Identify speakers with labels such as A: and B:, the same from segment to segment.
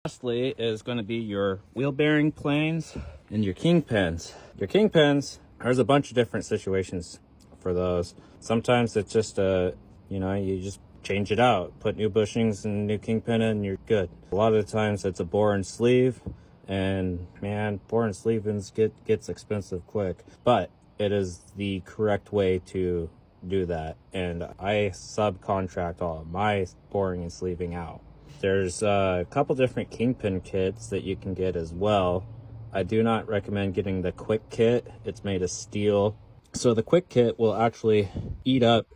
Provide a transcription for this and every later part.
A: Lastly is going to be your wheel bearing planes and your kingpins. Your kingpins, there's a bunch of different situations for those. Sometimes it's just you just change it out, put new bushings and new kingpin in, and you're good. A lot of the times it's a bore and sleeve, and man, bore and sleevings gets expensive quick, but it is the correct way to do that, and I subcontract all of my boring and sleeving out. There's a couple different kingpin kits that you can get as well. I do not recommend getting the quick kit. It's made of steel. So the quick kit will actually eat up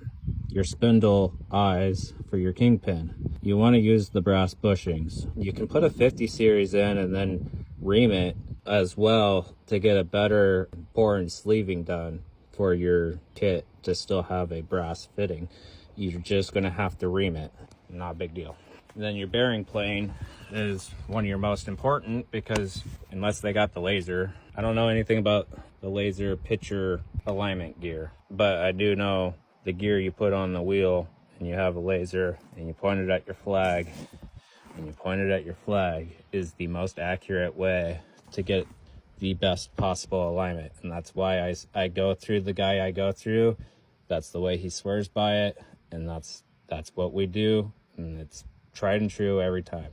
A: your spindle eyes for your kingpin. You want to use the brass bushings. You can put a 50 series in and then ream it as well to get a better bore and sleeving done for your kit to still have a brass fitting. You're just going to have to ream it. Not a big deal. Then your bearing plane is one of your most important, because unless they got the laser, I don't know anything about the laser picture alignment gear, but I do know the gear you put on the wheel and you have a laser and you point it at your flag, and you point it at your flag is the most accurate way to get the best possible alignment. And that's why I go through the guy I go through. That's the way he swears by it, and that's what we do, and it's tried and true every time.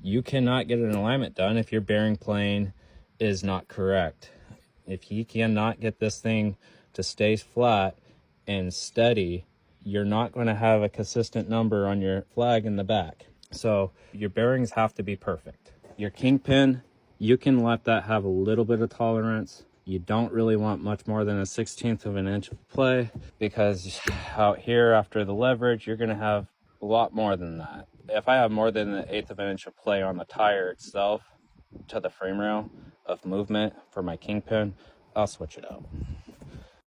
A: You cannot get an alignment done if your bearing plane is not correct. If you cannot get this thing to stay flat and steady, you're not going to have a consistent number on your flag in the back. So your bearings have to be perfect. Your kingpin, you can let that have a little bit of tolerance. You don't really want much more than a 1/16 of an inch of play, because out here after the leverage, you're going to have a lot more than that. If I have more than an 1/8 of an inch of play on the tire itself to the frame rail of movement for my kingpin, I'll switch it out.